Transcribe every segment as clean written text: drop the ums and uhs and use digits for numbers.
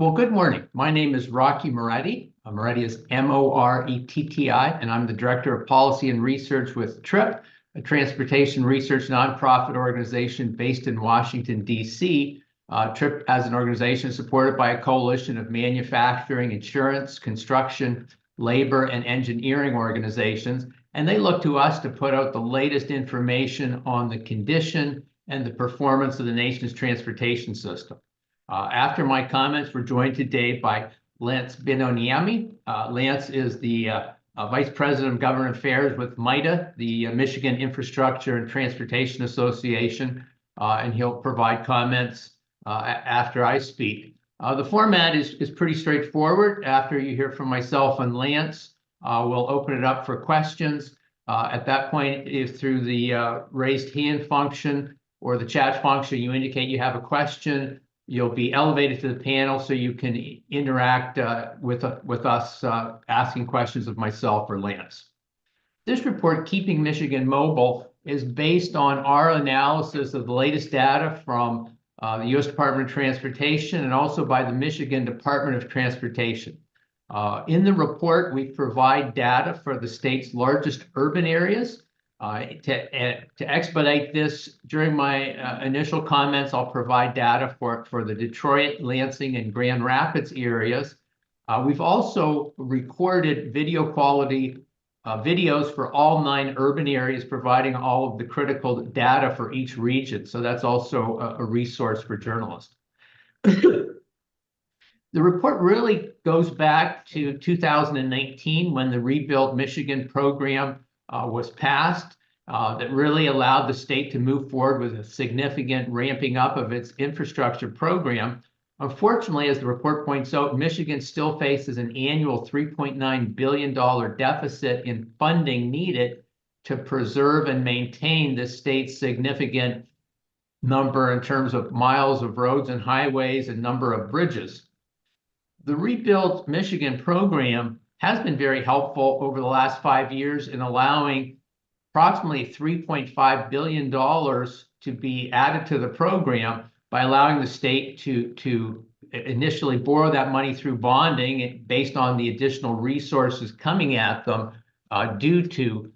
Well, good morning. My name is Rocky Moretti. Moretti is Moretti, and I'm the Director of Policy and Research with TRIP, a transportation research nonprofit organization based in Washington, D.C. TRIP, as an organization, is supported by a coalition of manufacturing, insurance, construction, labor, and engineering organizations, and they look to us to put out the latest information on the condition and the performance of the nation's transportation system. After my comments, we're joined today by Lance Binoniemi. Lance is the Vice President of Government Affairs with MITA, the Michigan Infrastructure and Transportation Association, and he'll provide comments after I speak. The format is pretty straightforward. After you hear from myself and Lance, we'll open it up for questions. At that point, if through the raised hand function or the chat function, you indicate you have a question, you'll be elevated to the panel so you can interact with us asking questions of myself or Lance. This report, Keeping Michigan Mobile, is based on our analysis of the latest data from the U.S. Department of Transportation and also by the Michigan Department of Transportation. In the report, we provide data for the state's largest urban areas. To expedite this, during my initial comments, I'll provide data for the Detroit, Lansing, and Grand Rapids areas. We've also recorded video quality videos for all 9 urban areas, providing all of the critical data for each region. So that's also a resource for journalists. The report really goes back to 2019 when the Rebuild Michigan program was passed, that really allowed the state to move forward with a significant ramping up of its infrastructure program. Unfortunately, as the report points out, Michigan still faces an annual $3.9 billion deficit in funding needed to preserve and maintain the state's significant number in terms of miles of roads and highways and number of bridges. The Rebuild Michigan program has been very helpful over the last 5 years in allowing approximately $3.5 billion to be added to the program by allowing the state to initially borrow that money through bonding based on the additional resources coming at them due to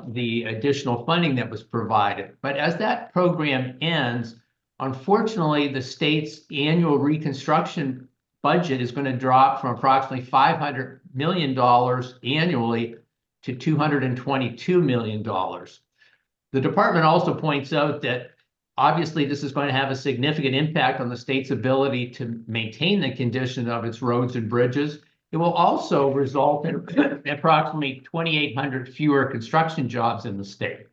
the additional funding that was provided. But as that program ends, unfortunately, the state's annual reconstruction budget is going to drop from approximately $500 million annually to $222 million. The department also points out that obviously this is going to have a significant impact on the state's ability to maintain the condition of its roads and bridges. It will also result in approximately 2,800 fewer construction jobs in the state.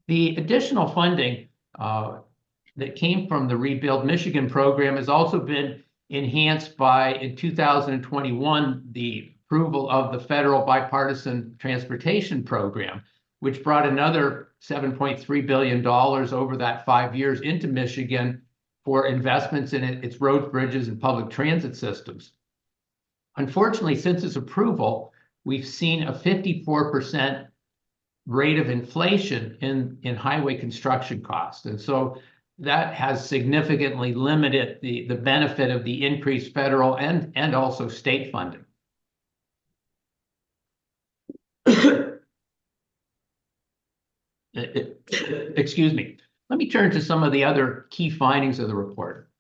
The additional funding that came from the Rebuild Michigan program has also been enhanced by, in 2021, the approval of the federal bipartisan transportation program, which brought another $7.3 billion over that 5 years into Michigan for investments in its roads, bridges, and public transit systems. Unfortunately, since its approval, we've seen a 54% rate of inflation in highway construction costs. And so that has significantly limited the benefit of the increased federal and also state funding. Excuse me. Let me turn to some of the other key findings of the report.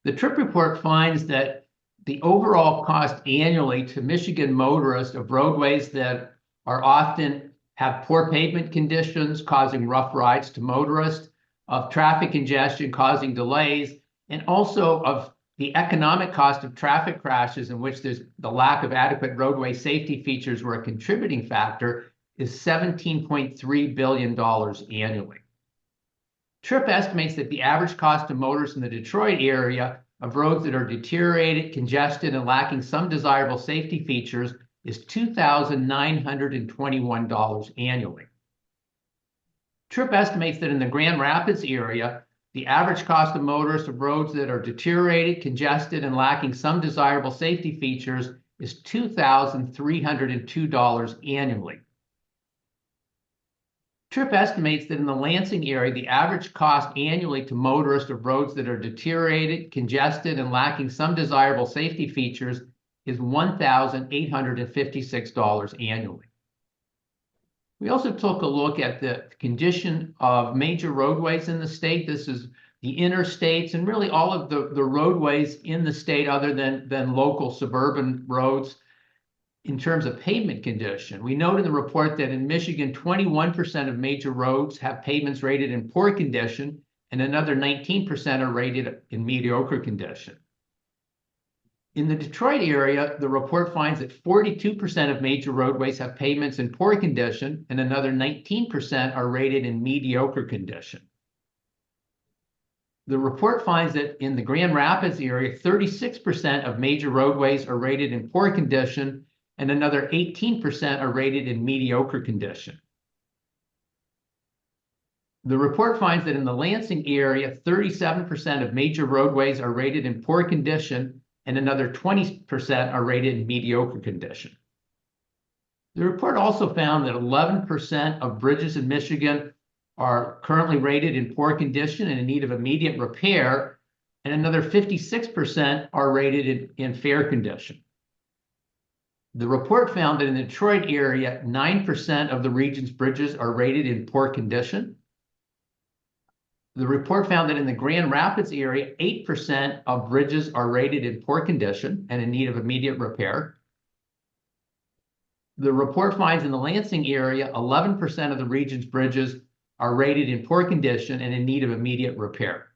The TRIP report finds that the overall cost annually to Michigan motorists of roadways that are often have poor pavement conditions, causing rough rides to motorists, of traffic congestion causing delays, and also of the economic cost of traffic crashes in which there's the lack of adequate roadway safety features were a contributing factor, is $17.3 billion annually. TRIP estimates that the average cost to motorists in the Detroit area of roads that are deteriorated, congested, and lacking some desirable safety features is $2,921 annually. TRIP estimates that in the Grand Rapids area, the average cost of motorists of roads that are deteriorated, congested, and lacking some desirable safety features is $2,302 annually. TRIP estimates that in the Lansing area, the average cost annually to motorists of roads that are deteriorated, congested, and lacking some desirable safety features is $1,856 annually. We also took a look at the condition of major roadways in the state. This is the interstates and really all of the roadways in the state other than local suburban roads in terms of pavement condition. We note in the report that in Michigan, 21% of major roads have pavements rated in poor condition, and another 19% are rated in mediocre condition. In the Detroit area, the report finds that 42% of major roadways have pavements in poor condition, and another 19% are rated in mediocre condition. The report finds that in the Grand Rapids area, 36% of major roadways are rated in poor condition, and another 18% are rated in mediocre condition. The report finds that in the Lansing area, 37% of major roadways are rated in poor condition, and another 20% are rated in mediocre condition. The report also found that 11% of bridges in Michigan are currently rated in poor condition and in need of immediate repair, and another 56% are rated in fair condition. The report found that in the Detroit area, 9% of the region's bridges are rated in poor condition. The report found that in the Grand Rapids area, 8% of bridges are rated in poor condition and in need of immediate repair. The report finds in the Lansing area, 11% of the region's bridges are rated in poor condition and in need of immediate repair.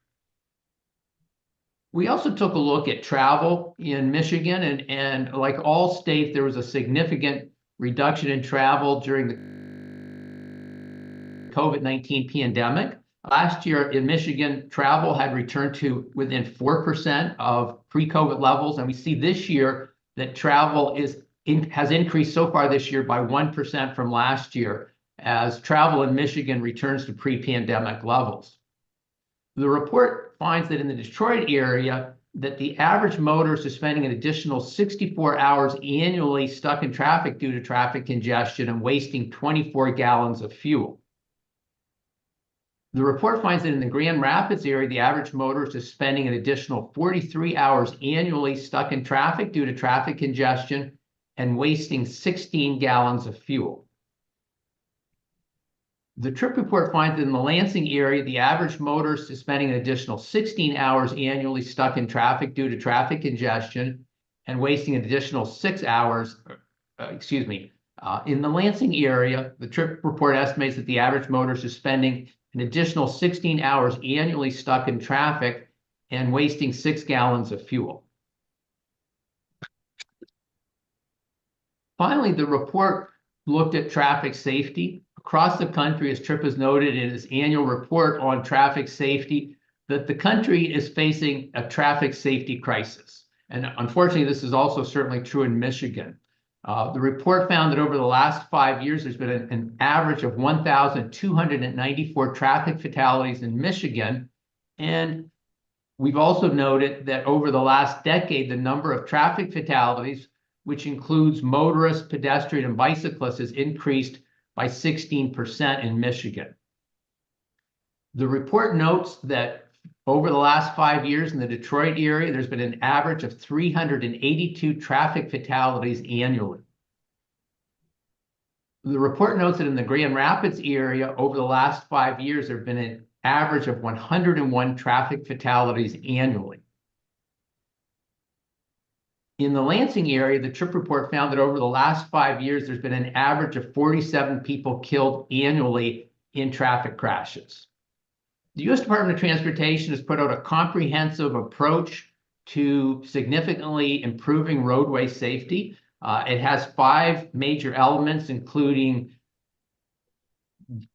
We also took a look at travel in Michigan, and like all states, there was a significant reduction in travel during the COVID-19 pandemic. Last year in Michigan, travel had returned to within 4% of pre-COVID levels, and we see this year that travel has increased so far this year by 1% from last year, as travel in Michigan returns to pre-pandemic levels. The report finds that in the Detroit area, that the average motorist is spending an additional 64 hours annually stuck in traffic due to traffic congestion and wasting 24 gallons of fuel. The report finds that in the Grand Rapids area, the average motorist is spending an additional 43 hours annually stuck in traffic due to traffic congestion and wasting 16 gallons of fuel. The TRIP report finds that in the Lansing area, the average motorist is spending an additional 16 hours annually stuck in traffic due to traffic congestion and wasting an additional 6 hours, in the Lansing area, the TRIP report estimates that the average motorist is spending an additional 16 hours annually stuck in traffic and wasting 6 gallons of fuel. Finally, the report looked at traffic safety. Across the country, as TRIP has noted in its annual report on traffic safety, that the country is facing a traffic safety crisis. And unfortunately, this is also certainly true in Michigan. The report found that over the last 5 years, there's been an average of 1,294 traffic fatalities in Michigan. And we've also noted that over the last decade, the number of traffic fatalities, which includes motorists, pedestrians, and bicyclists, has increased by 16% in Michigan. The report notes that over the last 5 years in the Detroit area, there's been an average of 382 traffic fatalities annually. The report notes that in the Grand Rapids area, over the last 5 years, there have been an average of 101 traffic fatalities annually. In the Lansing area, the TRIP report found that over the last 5 years, there's been an average of 47 people killed annually in traffic crashes. The U.S. Department of Transportation has put out a comprehensive approach to significantly improving roadway safety. It has 5 major elements, including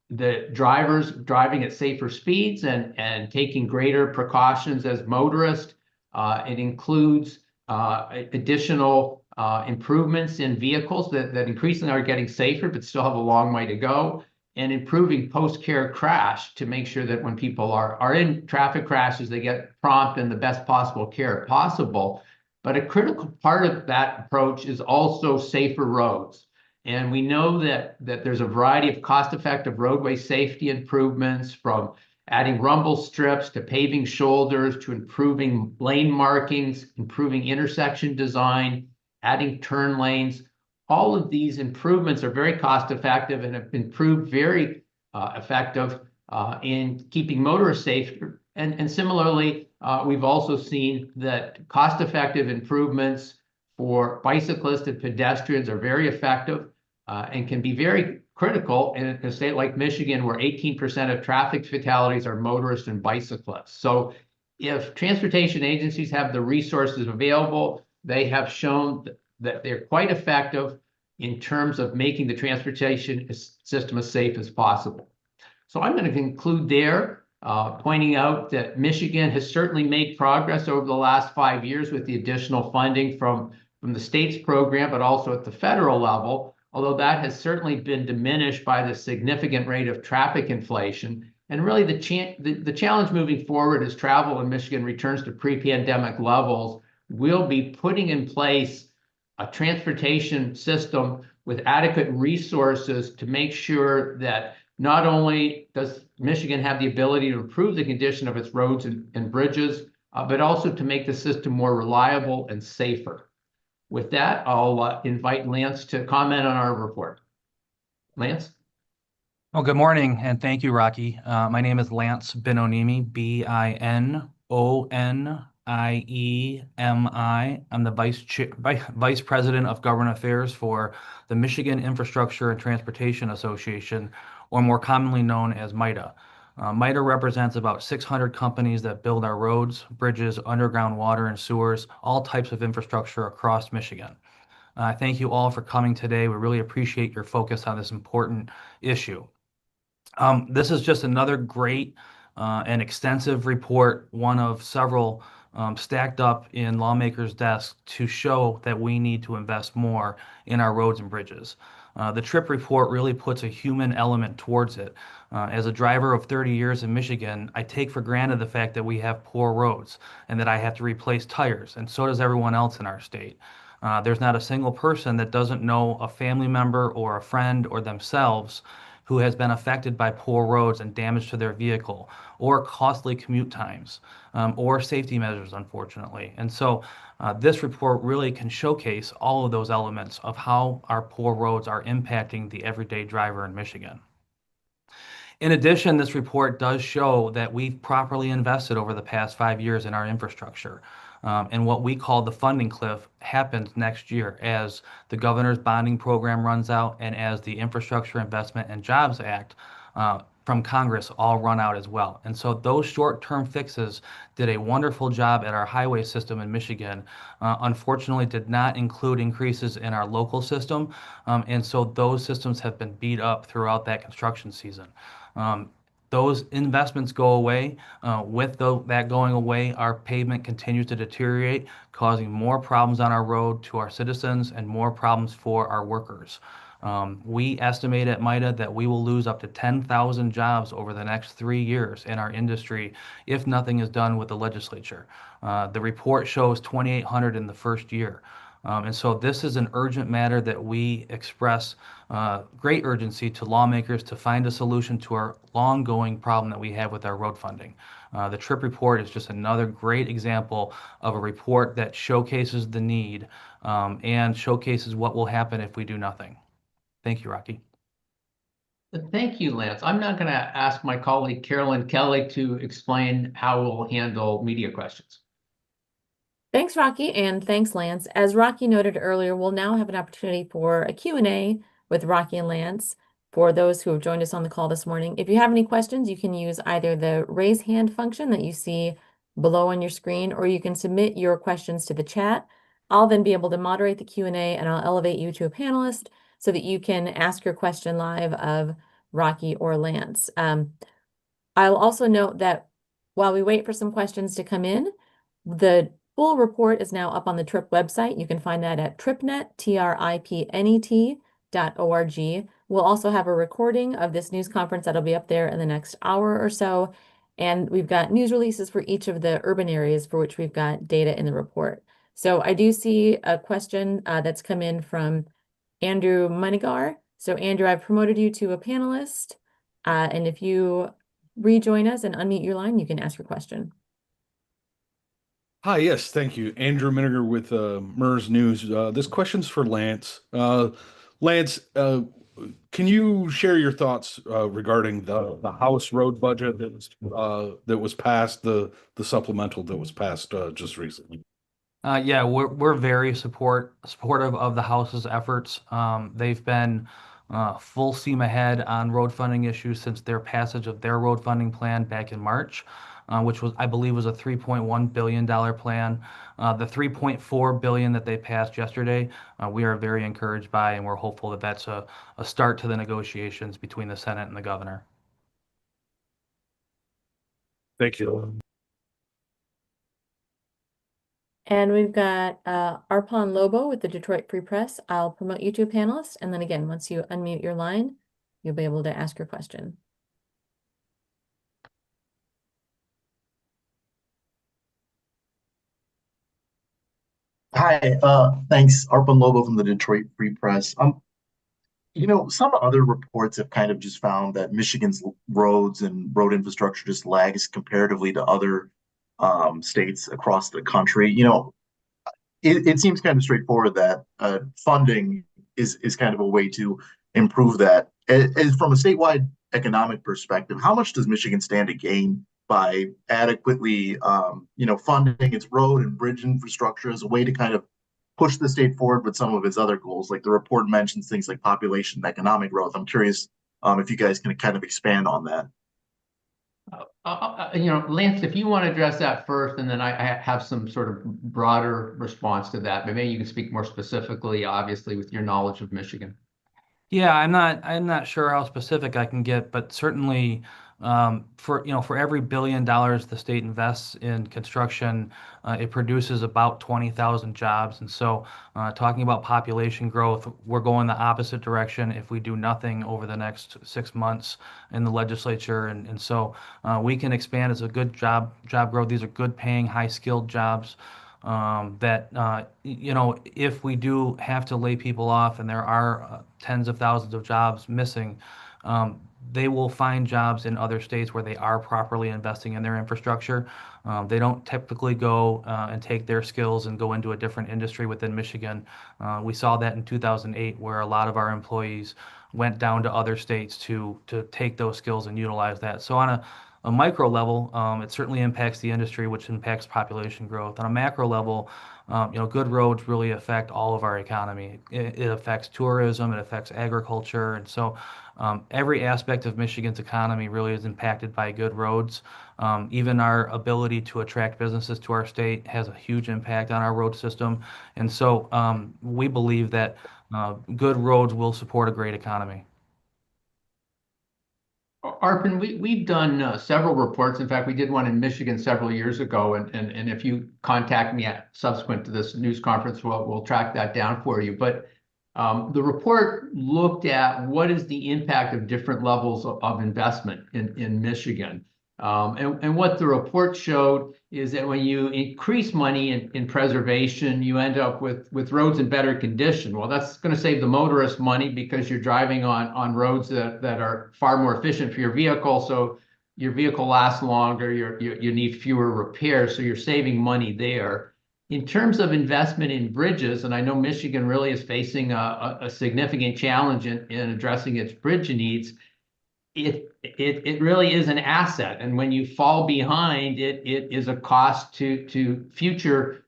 the drivers driving at safer speeds and taking greater precautions as motorists. It includes additional improvements in vehicles that increasingly are getting safer, but still have a long way to go, and improving post-care crash to make sure that when people are in traffic crashes, they get prompt and the best possible care possible. But a critical part of that approach is also safer roads. And we know that there's a variety of cost-effective roadway safety improvements, from adding rumble strips to paving shoulders to improving lane markings, improving intersection design, adding turn lanes. All of these improvements are very cost-effective and have been proved very effective in keeping motorists safe. And similarly, we've also seen that cost-effective improvements for bicyclists and pedestrians are very effective and can be very critical in a state like Michigan, where 18% of traffic fatalities are motorists and bicyclists. So if transportation agencies have the resources available, they have shown that they're quite effective in terms of making the transportation system as safe as possible. So I'm going to conclude there, pointing out that Michigan has certainly made progress over the last 5 years with the additional funding from the state's program, but also at the federal level, although that has certainly been diminished by the significant rate of traffic inflation. And really the challenge moving forward as travel in Michigan returns to pre-pandemic levels, we'll be putting in place a transportation system with adequate resources to make sure that not only does Michigan have the ability to improve the condition of its roads and bridges, but also to make the system more reliable and safer. With that, I'll invite Lance to comment on our report. Lance? Well, good morning, and thank you, Rocky. My name is Lance Binonimi, Binoniemi. I'm the Vice President of Government Affairs for the Michigan Infrastructure and Transportation Association, or more commonly known as MITA. MITA represents about 600 companies that build our roads, bridges, underground water and sewers, all types of infrastructure across Michigan. Thank you all for coming today. We really appreciate your focus on this important issue. This is just another great and extensive report, one of several stacked up in lawmakers' desks to show that we need to invest more in our roads and bridges. The TRIP report really puts a human element towards it. As a driver of 30 years in Michigan, I take for granted the fact that we have poor roads and that I have to replace tires, and so does everyone else in our state. There's not a single person that doesn't know a family member or a friend or themselves who has been affected by poor roads and damage to their vehicle, or costly commute times, or safety measures, unfortunately. And so this report really can showcase all of those elements of how our poor roads are impacting the everyday driver in Michigan. In addition, this report does show that we've properly invested over the past 5 years in our infrastructure. And what we call the funding cliff happens next year as the governor's bonding program runs out and as the Infrastructure Investment and Jobs Act from Congress all run out as well. And so those short-term fixes did a wonderful job at our highway system in Michigan. Unfortunately, did not include increases in our local system. And so those systems have been beat up throughout that construction season. Those investments go away. With that going away, our pavement continues to deteriorate, causing more problems on our road to our citizens and more problems for our workers. We estimate at MITA that we will lose up to 10,000 jobs over the next 3 years in our industry if nothing is done with the legislature. The report shows 2,800 in the first year. And so this is an urgent matter that we express great urgency to lawmakers to find a solution to our long-going problem that we have with our road funding. The TRIP report is just another great example of a report that showcases the need and showcases what will happen if we do nothing. Thank you, Rocky. Thank you, Lance. I'm not going to ask my colleague Carolyn Kelly to explain how we'll handle media questions. Thanks, Rocky, and thanks, Lance. As Rocky noted earlier, we'll now have an opportunity for a Q&A with Rocky and Lance for those who have joined us on the call this morning. If you have any questions, you can use either the raise hand function that you see below on your screen, or you can submit your questions to the chat. I'll then be able to moderate the Q&A, and I'll elevate you to a panelist so that you can ask your question live of Rocky or Lance. I'll also note that while we wait for some questions to come in, the full report is now up on the TRIP website. You can find that at tripnet, tripnet.org. We'll also have a recording of this news conference that'll be up there in the next hour or so. And we've got news releases for each of the urban areas for which we've got data in the report. So I do see a question that's come in from Andrew Munigar. So Andrew, I've promoted you to a panelist. And if you rejoin us and unmute your line, you can ask your question. Hi, yes, thank you. Andrew Miniger with MERS News. This question's for Lance. Lance, can you share your thoughts regarding the House road budget that was passed, the supplemental that was passed just recently? Yeah, we're very supportive of the House's efforts. They've been full steam ahead on road funding issues since their passage of their road funding plan back in March, which was, I believe, was a $3.1 billion plan. The $3.4 billion that they passed yesterday, we are very encouraged by, and we're hopeful that that's a start to the negotiations between the Senate and the governor. Thank you. And we've got Arpon Lobo with the Detroit Free Press. I'll promote you to a panelist. And then again, once you unmute your line, you'll be able to ask your question. Hi, thanks. Arpan Lobo from the Detroit Free Press. Some other reports have kind of just found that Michigan's roads and road infrastructure just lags comparatively to other states across the country. It seems kind of straightforward that funding is kind of a way to improve that. As from a statewide economic perspective, how much does Michigan stand to gain by adequately, funding its road and bridge infrastructure as a way to kind of push the state forward with some of its other goals? Like the report mentions things like population and economic growth. I'm curious if you guys can kind of expand on that. Lance, if you want to address that first, and then I have some sort of broader response to that, but maybe you can speak more specifically, obviously, with your knowledge of Michigan. Yeah, I'm not sure how specific I can get, but certainly for every $1 billion the state invests in construction, it produces about 20,000 jobs. And so, talking about population growth, we're going the opposite direction if we do nothing over the next 6 months in the legislature. And so we can expand as a good job growth. These are good paying, high skilled jobs. If we do have to lay people off and there are tens of thousands of jobs missing, they will find jobs in other states where they are properly investing in their infrastructure. They don't typically go and take their skills and go into a different industry within Michigan. We saw that in 2008, where a lot of our employees went down to other states to take those skills and utilize that. So on a micro level, it certainly impacts the industry, which impacts population growth. On a macro level, good roads really affect all of our economy. It affects tourism, it affects agriculture, and so every aspect of Michigan's economy really is impacted by good roads. Even our ability to attract businesses to our state has a huge impact on our road system, and so we believe that good roads will support a great economy. Arpan, we've done several reports. In fact, we did one in Michigan several years ago, and if you contact me subsequent to this news conference, we'll track that down for you. But the report looked at what is the impact of different levels of investment in Michigan. And what the report showed is that when you increase money in preservation, you end up with roads in better condition. Well, that's going to save the motorist money because you're driving on roads that are far more efficient for your vehicle. So your vehicle lasts longer, you need fewer repairs, so you're saving money there. In terms of investment in bridges, and I know Michigan really is facing a significant challenge in addressing its bridge needs, it really is an asset, and when you fall behind, it is a cost to future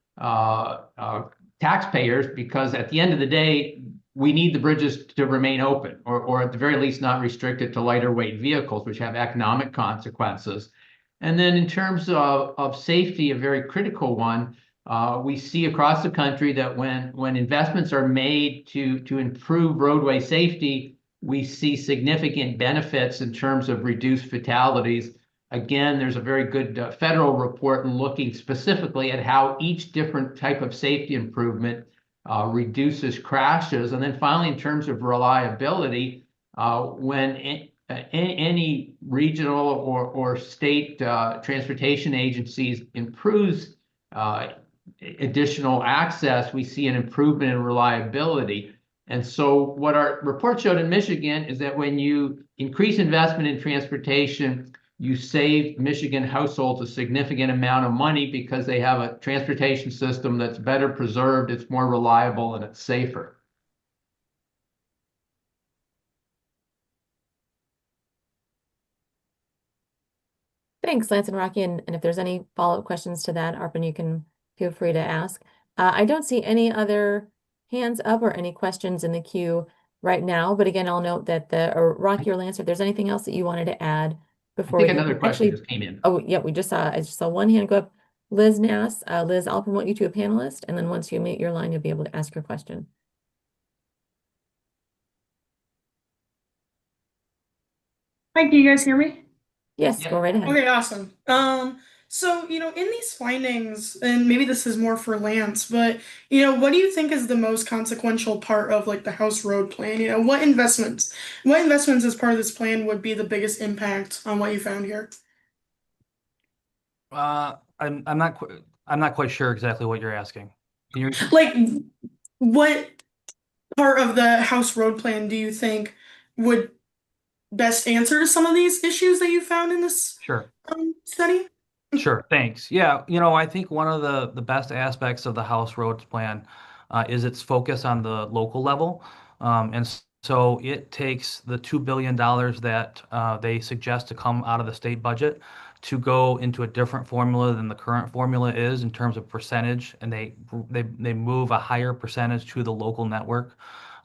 taxpayers, because at the end of the day, we need the bridges to remain open, or at the very least not restricted to lighter weight vehicles, which have economic consequences. And then in terms of safety, a very critical one, we see across the country that when investments are made to improve roadway safety, we see significant benefits in terms of reduced fatalities. Again, there's a very good federal report looking specifically at how each different type of safety improvement reduces crashes. And then finally, in terms of reliability, when any regional or state transportation agencies improves additional access, we see an improvement in reliability. And so what our report showed in Michigan is that when you increase investment in transportation, you save Michigan households a significant amount of money because they have a transportation system that's better preserved, it's more reliable, and it's safer. Thanks, Lance and Rocky. And if there's any follow-up questions to that, Arpan, you can feel free to ask. I don't see any other hands up or any questions in the queue right now. But again, I'll note that or Rocky or Lance, if there's anything else that you wanted to add I before think we another question just came in. Oh, yeah, I just saw one hand go up. Liz Nass. Liz, I'll promote you to a panelist, and then once you mute your line, you'll be able to ask your question. Hi, can you guys hear me? Yes, Yeah. go right ahead. Okay, awesome. So, in these findings, and maybe this is more for Lance, but, what do you think is the most consequential part of like the House Road Plan? What investments as part of this plan would be the biggest impact on what you found here? I'm not quite sure exactly what you're asking. Can you repeat? Like, what part of the House Road Plan do you think would best answer some of these issues that you found in this Sure. study? Sure, thanks. Yeah, I think one of the best aspects of the House Roads Plan is its focus on the local level. So it takes the $2 billion that they suggest to come out of the state budget to go into a different formula than the current formula is in terms of percentage, and they move a higher percentage to the local network.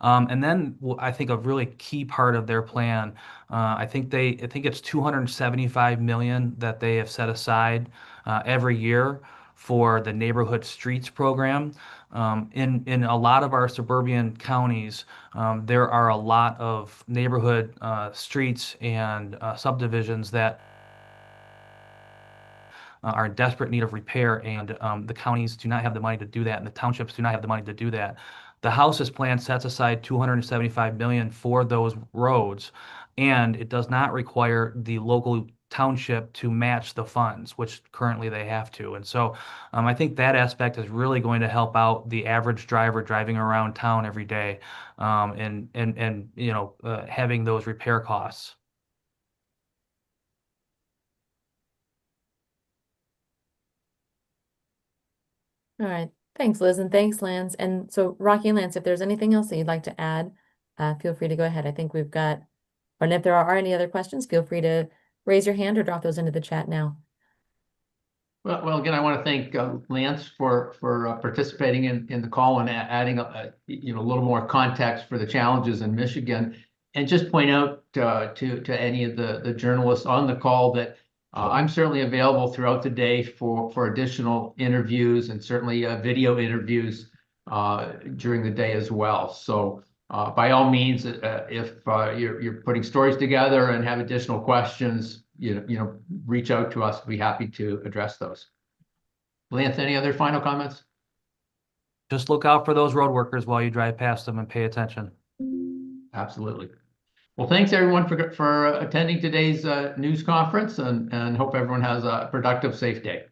And then I think a really key part of their plan, I think it's 275 million that they have set aside every year for the neighborhood streets program. In a lot of our suburban counties, there are a lot of neighborhood streets and subdivisions that are in desperate need of repair, and the counties do not have the money to do that, and the townships do not have the money to do that. The House's plan sets aside 275 million for those roads, and it does not require the local township to match the funds, which currently they have to. And so I think that aspect is really going to help out the average driver driving around town every day, and having those repair costs. All right. Thanks, Liz, and thanks, Lance. And so, Rocky and Lance, if there's anything else that you'd like to add, feel free to go ahead. I think we've got, and if there are any other questions, feel free to raise your hand or drop those into the chat now. Well, again, I want to thank Lance for participating in the call and adding a little more context for the challenges in Michigan, and just point out to any of the journalists on the call that I'm certainly available throughout the day for additional interviews and certainly video interviews during the day as well. So by all means, if you're putting stories together and have additional questions, reach out to us. We'll be happy to address those. Lance, any other final comments? Just look out for those road workers while you drive past them and pay attention. Absolutely. Well, thanks everyone for attending today's news conference, and hope everyone has a productive, safe day.